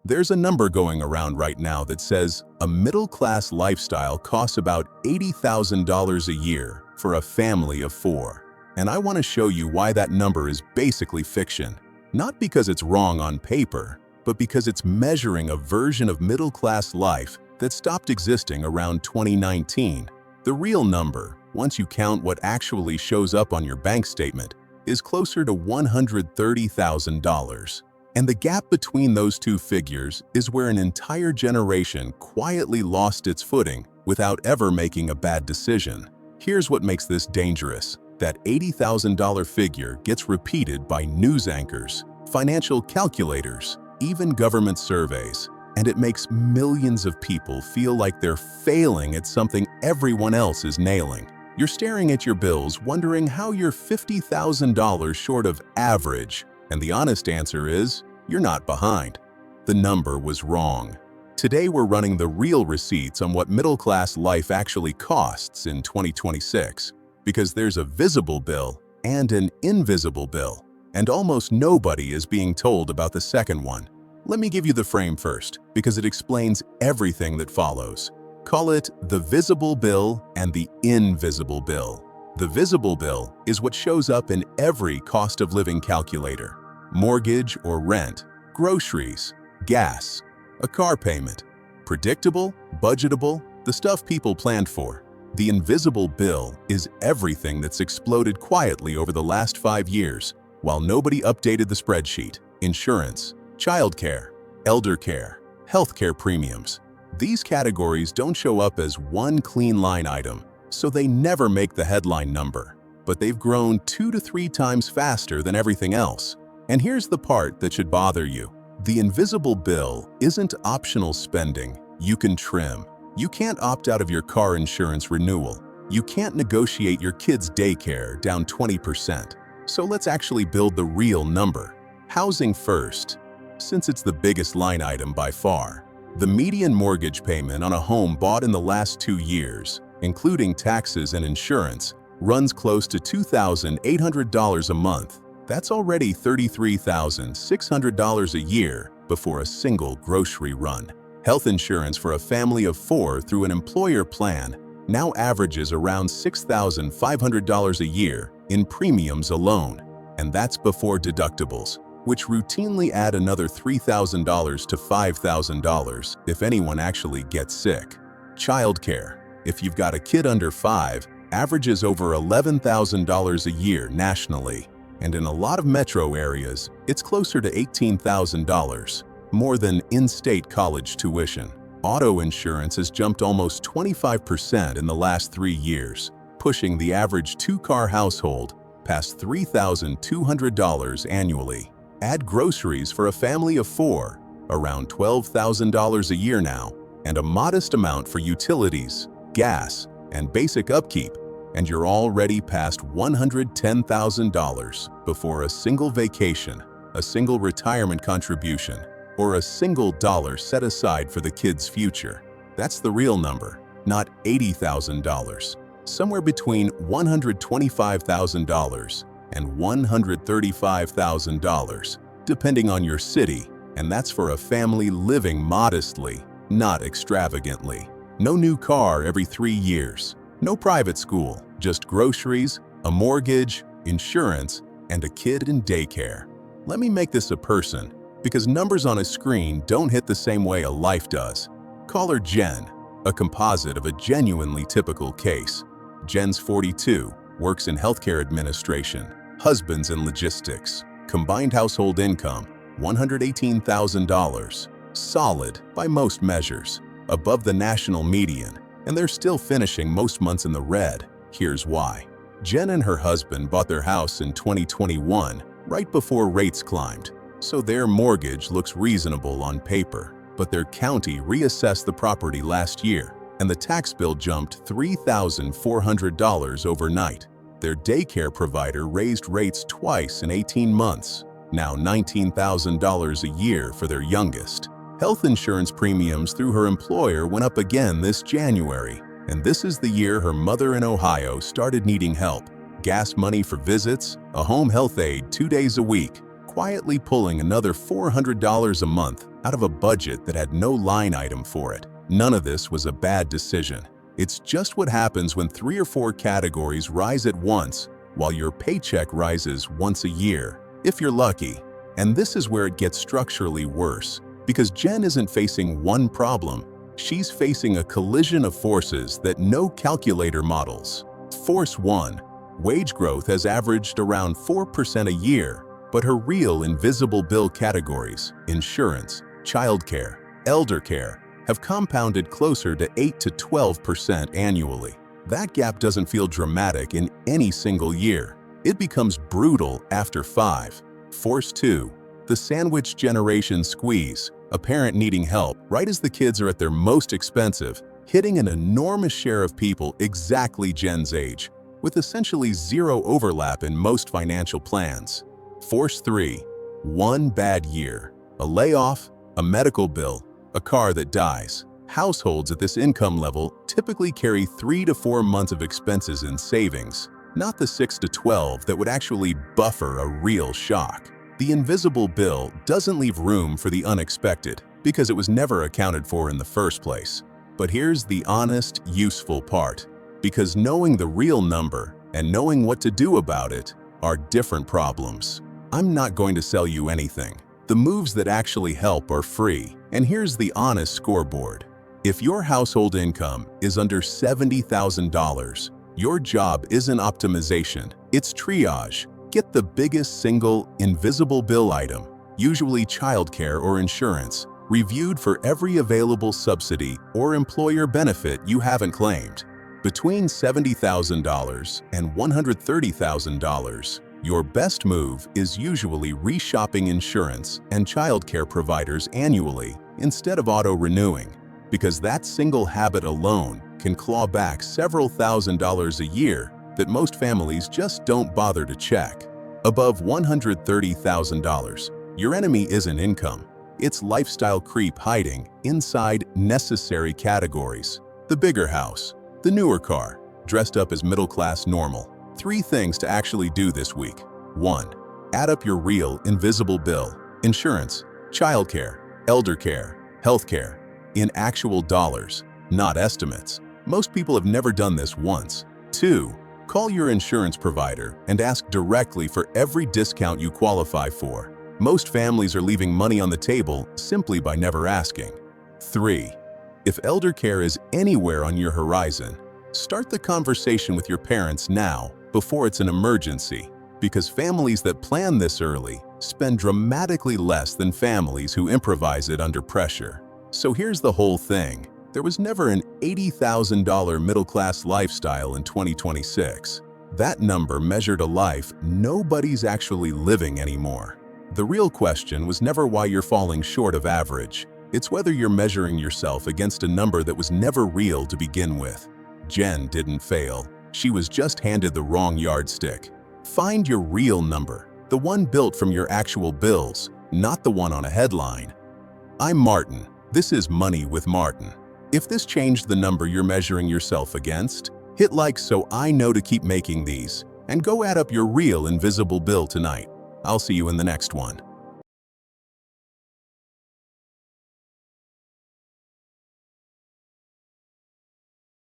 There's a number going around right now that says a middle-class lifestyle costs about $80,000 a year for a family of 4. And I want to show you why that number is basically fiction. Not because it's wrong on paper, but because it's measuring a version of middle-class life that stopped existing around 2019. The real number, once you count what actually shows up on your bank statement, is closer to $130,000. And the gap between those two figures is where an entire generation quietly lost its footing without ever making a bad decision. Here's what makes this dangerous. That $80,000 figure gets repeated by news anchors, financial calculators, even government surveys, and it makes millions of people feel like they're failing at something everyone else is nailing. You're staring at your bills wondering how you're $50,000 short of average, and the honest answer is, you're not behind. The number was wrong. Today we're running the real receipts on what middle-class life actually costs in 2026, because there's a visible bill and an invisible bill, and almost nobody is being told about the second one. Let me give you the frame first, because it explains everything that follows. Call it the visible bill and the invisible bill. The visible bill is what shows up in every cost of living calculator. Mortgage or rent, groceries, gas, a car payment. Predictable, budgetable, the stuff people planned for. The invisible bill is everything that's exploded quietly over the last 5 years, while nobody updated the spreadsheet. Insurance, childcare, elder care, healthcare premiums. These categories don't show up as one clean line item, so they never make the headline number. But they've grown 2 to 3 times faster than everything else. And here's the part that should bother you. The invisible bill isn't optional spending you can trim. You can't opt out of your car insurance renewal. You can't negotiate your kid's daycare down 20%. So let's actually build the real number. Housing first, since it's the biggest line item by far. The median mortgage payment on a home bought in the last 2 years, including taxes and insurance, runs close to $2,800 a month. That's already $33,600 a year before a single grocery run. Health insurance for a family of 4 through an employer plan now averages around $6,500 a year in premiums alone, and that's before deductibles, which routinely add another $3,000 to $5,000 if anyone actually gets sick. Childcare, if you've got a kid under 5, averages over $11,000 a year nationally, and in a lot of metro areas, it's closer to $18,000, more than in-state college tuition. Auto insurance has jumped almost 25% in the last 3 years, pushing the average 2-car household past $3,200 annually. Add groceries for a family of 4, around $12,000 a year now, and a modest amount for utilities, gas, and basic upkeep, and you're already past $110,000 before a single vacation, a single retirement contribution, or a single dollar set aside for the kid's future. That's the real number, not $80,000. Somewhere between $125,000 and $135,000, depending on your city, and that's for a family living modestly, not extravagantly. No new car every 3 years. No private school, just groceries, a mortgage, insurance, and a kid in daycare. Let me make this a person, because numbers on a screen don't hit the same way a life does. Call her Jen, a composite of a genuinely typical case. Jen's 42, works in healthcare administration, husband's in logistics, combined household income, $118,000. Solid by most measures, above the national median, and they're still finishing most months in the red. Here's why. Jen and her husband bought their house in 2021, right before rates climbed, so their mortgage looks reasonable on paper. But their county reassessed the property last year, and the tax bill jumped $3,400 overnight. Their daycare provider raised rates twice in 18 months, now $19,000 a year for their youngest. Health insurance premiums through her employer went up again this January, and this is the year her mother in Ohio started needing help. Gas money for visits, a home health aide 2 days a week, quietly pulling another $400 a month out of a budget that had no line item for it. None of this was a bad decision. It's just what happens when 3 or 4 categories rise at once while your paycheck rises once a year, if you're lucky. And this is where it gets structurally worse, because Jen isn't facing one problem. She's facing a collision of forces that no calculator models. Force 1. Wage growth has averaged around 4% a year, but her real invisible bill categories, insurance, childcare, elder care, have compounded closer to 8 to 12% annually. That gap doesn't feel dramatic in any single year. It becomes brutal after 5. Force 2. The sandwich generation squeeze, a parent needing help right as the kids are at their most expensive, hitting an enormous share of people exactly Gen's age, with essentially zero overlap in most financial plans. Force 3. One bad year. A layoff, a medical bill, a car that dies. Households at this income level typically carry 3 to 4 months of expenses in savings, not the 6 to 12 that would actually buffer a real shock. The invisible bill doesn't leave room for the unexpected because it was never accounted for in the first place. But here's the honest, useful part. Because knowing the real number and knowing what to do about it are different problems. I'm not going to sell you anything. The moves that actually help are free. And here's the honest scoreboard. If your household income is under $70,000, your job isn't optimization, it's triage. Get the biggest single, invisible bill item, usually childcare or insurance, reviewed for every available subsidy or employer benefit you haven't claimed. Between $70,000 and $130,000, your best move is usually reshopping insurance and childcare providers annually instead of auto-renewing, because that single habit alone can claw back several $1,000s a year that most families just don't bother to check. Above $130,000, your enemy isn't income. It's lifestyle creep hiding inside necessary categories. The bigger house, the newer car, dressed up as middle-class normal. 3 things to actually do this week. 1. Add up your real invisible bill, insurance, childcare, elder care, healthcare, in actual dollars, not estimates. Most people have never done this once. 2. Call your insurance provider and ask directly for every discount you qualify for. Most families are leaving money on the table simply by never asking. 3. If elder care is anywhere on your horizon, start the conversation with your parents now before it's an emergency, because families that plan this early spend dramatically less than families who improvise it under pressure. So here's the whole thing. There was never an $80,000 middle-class lifestyle in 2026. That number measured a life nobody's actually living anymore. The real question was never why you're falling short of average. It's whether you're measuring yourself against a number that was never real to begin with. Jen didn't fail. She was just handed the wrong yardstick. Find your real number, the one built from your actual bills, not the one on a headline. I'm Martin. This is Money with Martin. If this changed the number you're measuring yourself against, hit like so I know to keep making these, and go add up your real invisible bill tonight. I'll see you in the next one.